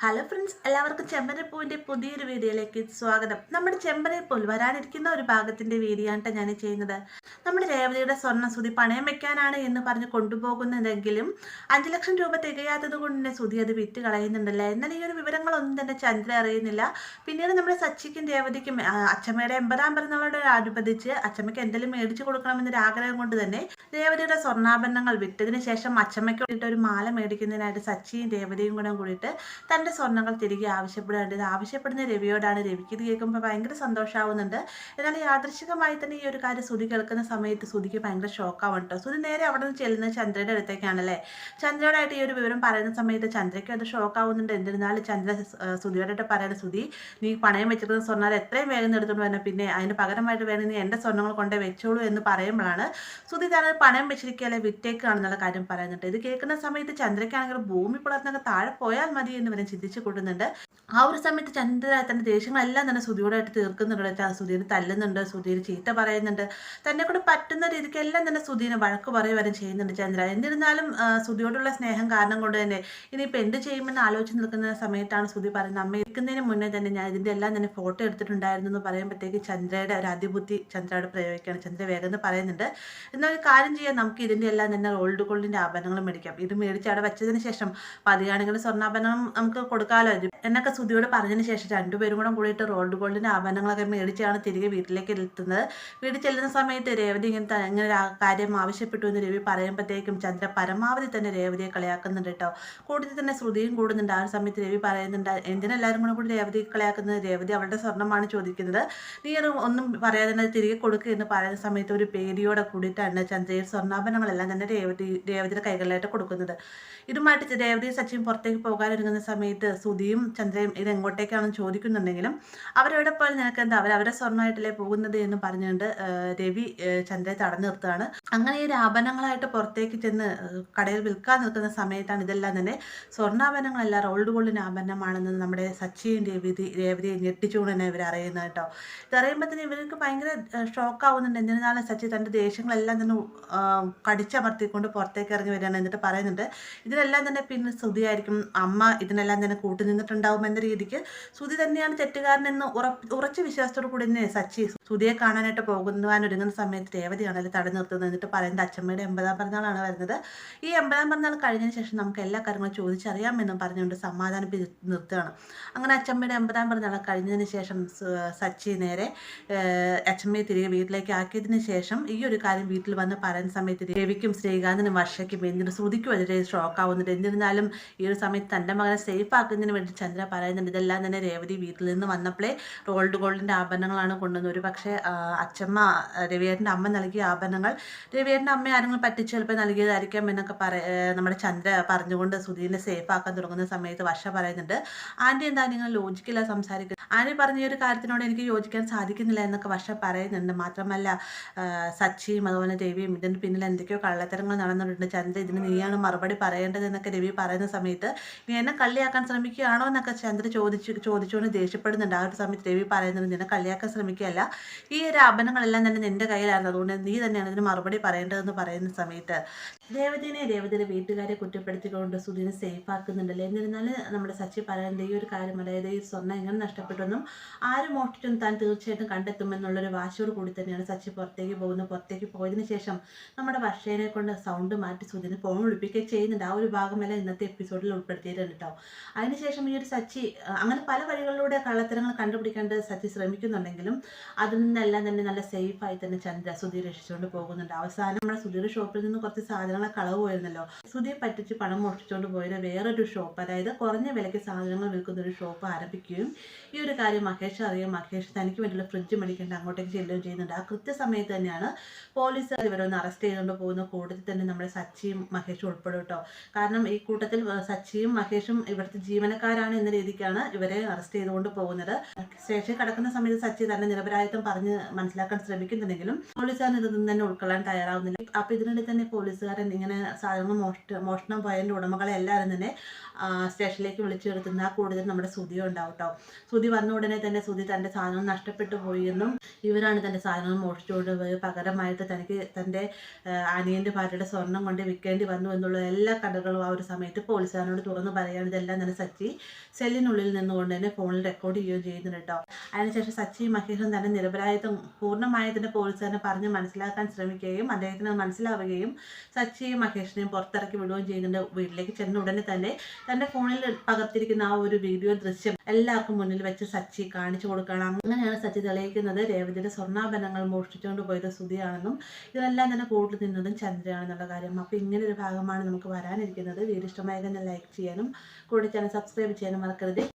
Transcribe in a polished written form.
Hello friends, എല്ലാവർക്കും ചെമ്പരപ്പൂവിൻ്റെ പുതിയൊരു വീഡിയോയിലേക്ക് സ്വാഗതം. നമ്മുടെ ചെമ്പരപ്പൂൽ വരാനിരിക്കുന്ന ഒരു ഭാഗത്തിൻ്റെ വീഡിയോ ആണ് ഞാൻ ചെയ്യുന്നത്. നമ്മുടെ രേവതിയുടെ സ്വർണ്ണസുതി പണയം വെക്കാനാണ് എന്ന് പറഞ്ഞ് കൊണ്ടുപോകുന്നതെങ്കിലും 5 ലക്ഷം രൂപ തികയാത്തത് കൊണ്ട് തന്നെ സുതി അത് വിറ്റ് കളയുന്നുണ്ടല്ലേ. എന്നാൽ ഈ ഒരു വിവരങ്ങളൊന്നും തന്നെ ചന്ദ്ര അറിയുന്നില്ല. പിന്നീട് നമ്മുടെ സച്ചിക്കും രേവതിക്കും അച്ഛമ്മയുടെ 80-ാം പിറന്നാളോടനുബന്ധിച്ച് അച്ഛമ്മയ്ക്ക് എന്തെങ്കിലും മേടിച്ചു കൊടുക്കണമെന്നൊരു ആഗ്രഹം കൊണ്ട് തന്നെ രേവതിയുടെ സ്വർണ്ണാഭരണങ്ങൾ വിറ്റതിന് ശേഷം അച്ഛമ്മയ്ക്ക് വേണ്ടിയിട്ട് ഒരു മാല മേടിക്കുന്നതിനായിട്ട് സച്ചിയും രേവതിയും കൂടെ കൂടിയിട്ട് തൻ്റെ സ്വർണ്ണങ്ങൾ തിരികെ ആവശ്യപ്പെടുന്നുണ്ട്. ഇത് ആവശ്യപ്പെടുന്ന രവിയോടാണ്. രവിക്ക് ഇത് കേൾക്കുമ്പോൾ ഭയങ്കര സന്തോഷമാവുന്നുണ്ട്. എന്നാൽ യാദൃശികമായി തന്നെ ഈ ഒരു കാര്യം സുധി കേൾക്കുന്ന സമയത്ത് സുധിക്ക് ഭയങ്കര ഷോക്കാവും കേട്ടോ. സുധി നേരെ അവിടെ നിന്ന് ചെല്ലുന്നത് ചന്ദ്രയുടെ അടുത്തേക്കാണല്ലേ. ചന്ദ്രയോടായിട്ട് ഈ ഒരു വിവരം പറയുന്ന സമയത്ത് ചന്ദ്രയ്ക്ക് അത് ഷോക്കാവുന്നുണ്ട്. എന്നിരുന്നാലും ചന്ദ്ര സുധിയോടായിട്ട് പറയുന്നത്, സുധി നീ പണയം വെച്ചിരുന്ന സ്വർണ്ണം എത്രയും വേഗം എടുത്തുകൊണ്ട് വരണം, പിന്നെ അതിന് പകരമായിട്ട് വേണം നീ എൻ്റെ സ്വർണ്ണങ്ങൾ കൊണ്ടേ വെച്ചോളൂ എന്ന് പറയുമ്പോഴാണ് സുധി തന്നെ പണയം വെച്ചിരിക്കുകയല്ലേ വിറ്റേക്കാണെന്നുള്ള കാര്യം പറയുന്നുണ്ട്. ഇത് കേൾക്കുന്ന സമയത്ത് ചന്ദ്രയ്ക്കാണെങ്കിൽ ഭൂമി പുലർന്നൊക്കെ താഴെ പോയാൽ മതി എന്ന് വരെ ചിന്തിച്ചു കൊടുക്കുന്നുണ്ട്. ആ ഒരു സമയത്ത് ചന്ദ്ര തന്റെ ദേഷ്യങ്ങളെല്ലാം തന്നെ സുധിയോടായിട്ട് തീർക്കുന്നുണ്ട്. സുധീനെ തല്ലുന്നുണ്ട്, സുധീനെ ചീത്ത പറയുന്നുണ്ട്, തന്നെ കൂടെ പറ്റുന്ന രീതിക്ക് എല്ലാം തന്നെ സുധീനെ വഴക്ക് പറയുകയും ചെയ്യുന്നുണ്ട് ചന്ദ്ര. എന്നിരുന്നാലും സുധിയോടുള്ള സ്നേഹം കാരണം കൊണ്ട് തന്നെ ഇനിയിപ്പോൾ എന്ത് ചെയ്യുമെന്ന് ആലോചിച്ച് നിൽക്കുന്ന സമയത്താണ് സുധി പറയുന്നത്, അമ്മ ഇരിക്കുന്നതിന് മുന്നേ തന്നെ ഞാൻ ഇതിൻ്റെ എല്ലാം തന്നെ ഫോട്ടോ എടുത്തിട്ടുണ്ടായിരുന്നു എന്ന് പറയുമ്പോഴത്തേക്ക് ചന്ദ്രയുടെ ഒരു അതിബുദ്ധി ചന്ദ്രയോട് പ്രയോഗിക്കുകയാണ്. ചന്ദ്ര വേഗം പറയുന്നുണ്ട്, എന്നൊരു കാര്യം ചെയ്യാം, നമുക്ക് ഇതിൻ്റെ എല്ലാം തന്നെ റോൾഡ് ഗോൾഡിൻ്റെ ആഭരണങ്ങൾ മേടിക്കാം. ഇത് മേടിച്ച് അവിടെ വെച്ചതിന് ശേഷം പതിയാണെങ്കിൽ സ്വർണ്ണാഭരണം നമുക്ക് കൊടുക്കാമല്ലോ എന്നൊക്കെ സുധിയോട് പറഞ്ഞതിന് ശേഷം രണ്ടുപേരും കൂടെ കൂടിയിട്ട് റോൾഡ് ഗോൾഡിൻ്റെ ആഭരണങ്ങളൊക്കെ മേടിച്ചാണ് തിരികെ വീട്ടിലേക്ക് എത്തുന്നത്. വീട്ടിൽ ചെല്ലുന്ന സമയത്ത് രേവതി ഇങ്ങനെ കാര്യം ആവശ്യപ്പെട്ടു എന്ന് രവി പറയുമ്പോഴത്തേക്കും ചന്ദ്ര പരമാവധി തന്നെ രേവതിയെ കളിയാക്കുന്നുണ്ട് കേട്ടോ. കൂടുതൽ തന്നെ ശ്രുതിയും കൂടുന്നുണ്ട്. ആ ഒരു സമയത്ത് രവി പറയുന്നുണ്ട്, എന്തിനെല്ലാവരും കൂടി രേവതി കളിയാക്കുന്നത്, രേവതി അവളുടെ സ്വർണ്ണമാണ് ചോദിക്കുന്നത്, നീ ഒന്നും പറയാതെ തന്നെ തിരികെ കൊടുക്കുക എന്ന് പറയുന്ന സമയത്ത് ഒരു പേടിയോടെ കൂടിയിട്ടാണ് ചന്ദ്രയിൽ സ്വർണ്ണാഭരണങ്ങളെല്ലാം തന്നെ രേവതിയുടെ കൈകളിലായിട്ട് കൊടുക്കുന്നത്. ഇതുമായിട്ട് രേവതി സച്ചിൻ പുറത്തേക്ക് പോകാനൊരുങ്ങുന്ന സമയത്ത് സുധിയും ചന്ദ്രയും ഇത് എങ്ങോട്ടേക്കാണെന്ന് ചോദിക്കുന്നുണ്ടെങ്കിലും അവരെവിടെ പോയാലും നിനക്ക് എന്താ, അവരുടെ സ്വർണ്ണമായിട്ടല്ലേ പോകുന്നത് എന്ന് പറഞ്ഞുകൊണ്ട് രവി ചന്ദ്രയെ തടഞ്ഞു നിർത്തുകയാണ്. അങ്ങനെ ഈ ആഭരണങ്ങളായിട്ട് പുറത്തേക്ക് ചെന്ന് കടയിൽ വിൽക്കാൻ നിൽക്കുന്ന സമയത്താണ് ഇതെല്ലാം തന്നെ സ്വർണ്ണാഭരണങ്ങളല്ല റോൾഡ് ഗോൾഡിന് ആഭരണമാണെന്ന് നമ്മുടെ സച്ചിയും രേവതിയെ ഞെട്ടിച്ചുകൊണ്ട് തന്നെ ഇവർ അറിയുന്നത് കേട്ടോ. ഇതറിയുമ്പോൾ തന്നെ ഇവർക്ക് ഭയങ്കര ഷോക്കാവുന്നുണ്ട്. എന്നിരുന്നാലും സച്ചി തൻ്റെ ദേഷ്യങ്ങളെല്ലാം തന്നെ കടിച്ചമർത്തിക്കൊണ്ട് പുറത്തേക്ക് ഇറങ്ങി വരികയാണ്. എന്നിട്ട് പറയുന്നുണ്ട്, ഇതിനെല്ലാം തന്നെ പിന്നെ സുധിയായിരിക്കും, അമ്മ ഇതിനെല്ലാം തന്നെ കൂട്ടു നിന്നിട്ടുണ്ടാവും എന്ന രീതിക്ക് സുധി തന്നെയാണ് തെറ്റുകാരനെന്ന് ഉറച്ച വിശ്വാസത്തോടു കൂടി തന്നെ സച്ചി സുധിയെ കാണാനായിട്ട് ഒരുങ്ങുന്ന സമയത്ത് രേവതിയാണല്ലോ തടഞ്ഞു നിർത്തുന്നത്. എന്നിട്ട് പറയുന്നത്, അച്ഛമ്മയുടെ 80-ാം പിറന്നാളാണ് വരുന്നത്, ഈ 80-ാം പിറന്നാൾ കഴിഞ്ഞതിന് ശേഷം നമുക്ക് എല്ലാ കാര്യങ്ങളും ചോദിച്ചറിയാമെന്നും പറഞ്ഞുകൊണ്ട് സമാധാനിപ്പിച്ച് നിർത്തുകയാണ്. അങ്ങനെ അച്ഛമ്മയുടെ 80-ാം പിറന്നാൾ കഴിഞ്ഞതിന് ശേഷം സച്ചി നേരെ അച്ഛമ്മയെ തിരികെ വീട്ടിലേക്ക് ആക്കിയതിന് ശേഷം ഈ ഒരു കാര്യം വീട്ടിൽ വന്ന് പറയുന്ന സമയത്ത് രവിക്കും ശ്രീകാന്തിനും വർഷയ്ക്കും എന്തിനും ശ്രുതിക്കും വളരെ ഷോക്കാവുന്നുണ്ട്. എന്നിരുന്നാലും ഈ ഒരു സമയത്ത് തൻ്റെ മകനെ സേഫ് ആക്കുന്നതിന് വേണ്ടി ചന്ദ്ര പറയുന്നുണ്ട്, ഇതെല്ലാം തന്നെ രേവതി വീട്ടിൽ നിന്ന് വന്നപ്പോഴേ റോൾഡ് ഗോൾഡിൻ്റെ ആഭരണങ്ങളാണ് കൊണ്ടുവന്നത്. ഒരു പക്ഷേ അച്ഛമ്മ രവിയേട്ടൻ്റെ അമ്മ നൽകിയ ആഭരണങ്ങൾ രവിയേട്ടൻ്റെ അമ്മ ആരെങ്കിലും പറ്റിച്ച് ചിലപ്പോൾ നൽകിയതായിരിക്കാം എന്നൊക്കെ നമ്മുടെ ചന്ദ്ര പറഞ്ഞുകൊണ്ട് സുധീനെ സേഫ് ആക്കാൻ തുടങ്ങുന്ന സമയത്ത് വർഷ പറയുന്നുണ്ട്, ആൻറ്റി എന്താ നിങ്ങൾ ലോജിക്കില്ല സംസാരിക്കുന്നത്, ആൻറ്റി പറഞ്ഞ ഈ ഒരു കാര്യത്തിനോട് എനിക്ക് യോജിക്കാൻ സാധിക്കുന്നില്ല എന്നൊക്കെ വർഷ പറയുന്നുണ്ട്. മാത്രമല്ല സച്ചിയും അതുപോലെ രവിയും ഇതിന് പിന്നിൽ എന്തൊക്കെയോ കള്ളത്തരങ്ങൾ നടന്നിട്ടുണ്ട്, ചന്ദ്ര ഇതിന് നീയാണ് മറുപടി പറയേണ്ടത് എന്നൊക്കെ രവി പറയുന്ന സമയത്ത് നീ എന്നെ കള്ളിയാക്കാൻ ശ്രമിക്കുകയാണോ എന്നൊക്കെ ചന്ദ്ര ചോദിച്ചുകൊണ്ട് ദേഷ്യപ്പെടുന്നുണ്ട്. ആ ഒരു സമയത്ത് രവി പറയുന്നത്, നിന്നെ കള്ളിയാക്കാൻ ശ്രമിക്കുകയല്ല, ഈ ഒരു ആഭരണങ്ങളെല്ലാം തന്നെ നിന്റെ കയ്യിലായിരുന്നു, അതുകൊണ്ട് നീ തന്നെയാണ് ഇതിന് മറുപടി പറയേണ്ടതെന്ന് പറയുന്ന സമയത്ത് രേവതിയുടെ വീട്ടുകാരെ കുറ്റപ്പെടുത്തിക്കൊണ്ട് സുധീനെ സേഫ് ആക്കുന്നുണ്ടല്ലോ. എന്നിരുന്നാലും നമ്മുടെ സച്ചി പറയുന്നത് ഈ ഒരു കാര്യം, അതായത് ഈ സ്വർണ്ണം എങ്ങനെ നഷ്ടപ്പെട്ടെന്നും ആരും മോഷ്ടിച്ചൊന്നും താൻ തീർച്ചയായിട്ടും കണ്ടെത്തുമെന്നുള്ളൊരു വാശിയോട് കൂടി തന്നെയാണ് സച്ചി പുറത്തേക്ക് പോകുന്നത്. പുറത്തേക്ക് പോയതിനു ശേഷം നമ്മുടെ വർഷേനെ കൊണ്ട് സൗണ്ട് മാറ്റി സുധീനെ ഫോൺ വിളിപ്പിക്കുകയും ചെയ്യുന്നുണ്ട്. ആ ഒരു ഭാഗമെല്ലാം ഇന്നത്തെ എപ്പിസോഡിൽ ഉൾപ്പെടുത്തിയിട്ടുണ്ട് കേട്ടോ. അതിനുശേഷം ഈ ഒരു സച്ചി അങ്ങനെ പല വഴികളിലൂടെ കള്ളത്തരങ്ങൾ കണ്ടുപിടിക്കേണ്ടത് സച്ചി ശ്രമിക്കുന്നുണ്ടെങ്കിലും അതിൽ നിന്നെല്ലാം തന്നെ നല്ല സേഫായി തന്നെ ചന്ദ്ര സുധീർ രക്ഷിച്ചുകൊണ്ട് പോകുന്നുണ്ട്. അവസാനം നമ്മുടെ സുധീർ ഷോപ്പിൽ നിന്ന് കുറച്ച് സാധനങ്ങൾ കളവ് പോയിരുന്നല്ലോ, സുധിയെ പറ്റിച്ച് പണം മോഷ്ടിച്ചുകൊണ്ട് പോയത് വേറൊരു ഷോപ്പ്, അതായത് കുറഞ്ഞ വിലയ്ക്ക് സാധനങ്ങൾ വിൽക്കുന്ന ഒരു ഷോപ്പ് ആരംഭിക്കുകയും ഈ ഒരു കാര്യം മഹേഷ് അറിയാം. മഹേഷ് തനിക്ക് വേണ്ടിയുള്ള ഫ്രിഡ്ജ് മേടിക്കേണ്ട അങ്ങോട്ടേക്ക് ചെല്ലുകയും ചെയ്യുന്നുണ്ട്. ആ കൃത്യസമയത്ത് തന്നെയാണ് പോലീസുകാർ ഇവരൊന്ന് അറസ്റ്റ് ചെയ്തുകൊണ്ട് പോകുന്ന കൂട്ടത്തിൽ തന്നെ നമ്മുടെ സച്ചിയും മഹേഷും ഉൾപ്പെടും കേട്ടോ. കാരണം ഈ കൂട്ടത്തിൽ സച്ചിയും മഹേഷും ഇവിടുത്തെ ജീവനക്കാരാണ് എന്ന രീതിക്ക് രീതിക്കാണ് ഇവരെ അറസ്റ്റ് ചെയ്തുകൊണ്ട് പോകുന്നത്. സ്റ്റേഷനിൽ കിടക്കുന്ന സമയത്ത് സച്ചി തന്നെ നിരപരാധിത്വം പറഞ്ഞ് മനസ്സിലാക്കാൻ ശ്രമിക്കുന്നുണ്ടെങ്കിലും പോലീസുകാരൻ ഇതൊന്നും തന്നെ ഉൾക്കൊള്ളാൻ തയ്യാറാവുന്നില്ല. അപ്പൊ ഇതിനിടെ തന്നെ പോലീസുകാരൻ ഇങ്ങനെ സാധനങ്ങൾ മോഷണം പോയതിന്റെ ഉടമകളെ എല്ലാവരും തന്നെ സ്റ്റേഷനിലേക്ക് വിളിച്ചു വരുത്തുന്ന കൂടുതൽ നമ്മുടെ സുധിയോ ഉണ്ടാവും കേട്ടോ. സുധി വന്ന ഉടനെ തന്നെ സുധി തന്റെ സാധനം നഷ്ടപ്പെട്ടു പോയി എന്നും ഇവരാണ് തന്റെ സാധനങ്ങൾ മോഷ്ടിച്ചുകൊണ്ട് പോയി പകരമായിട്ട് തനിക്ക് തന്റെ അനിയന്റെ ഭാര്യയുടെ സ്വർണം കൊണ്ട് വിൽക്കേണ്ടി വന്നു എന്നുള്ള എല്ലാ കഥകളും ആ ഒരു സമയത്ത് പോലീസുകാരനോട് തുറന്നു പറയുകയാണ്. ഇതെല്ലാം തന്നെ സച്ചി സെല്ലിനുള്ളിൽ നിന്നുകൊണ്ട് തന്നെ ഫോണിൽ റെക്കോർഡ് ചെയ്യുകയും ചെയ്യുന്നുണ്ട് കേട്ടോ. അതിനുശേഷം സച്ചിയും മഹേഷും തന്നെ നിരപരാധിത്വം പൂർണ്ണമായി തന്നെ പോലീസുകാരനെ പറഞ്ഞ് മനസ്സിലാക്കാൻ ശ്രമിക്കുകയും അദ്ദേഹത്തിന് മനസ്സിലാവുകയും സച്ചിയും മഹേഷിനെയും പുറത്തിറക്കി വിടുകയും ചെയ്യുന്നുണ്ട്. വീട്ടിലേക്ക് ചെന്ന ഉടനെ തന്നെ തന്റെ ഫോണിൽ പകർത്തിരിക്കുന്ന ആ ഒരു വീഡിയോ ദൃശ്യം എല്ലാവർക്കും മുന്നിൽ വെച്ച് സച്ചി കാണിച്ചു കൊടുക്കണം. അങ്ങനെയാണ് സച്ചി തെളിയിക്കുന്നത് രേവതിയുടെ സ്വർണ്ണാഭരണങ്ങൾ മോഷ്ടിച്ചുകൊണ്ട് പോയത് സുധിയാണെന്നും ഇതെല്ലാം തന്നെ കൂട്ടു നിന്നതും ചന്ദ്രയാണെന്നുള്ള കാര്യം. അപ്പോൾ ഇങ്ങനെ ഒരു ഭാഗമാണ് നമുക്ക് വരാനിരിക്കുന്നത്. വീഡിയോ ഇഷ്ടമായെങ്കിൽ ലൈക്ക് ചെയ്യാനും കൂടെ ചാനൽ സബ്സ്ക്രൈബ് ചെയ്യാനും മറക്കരുത്.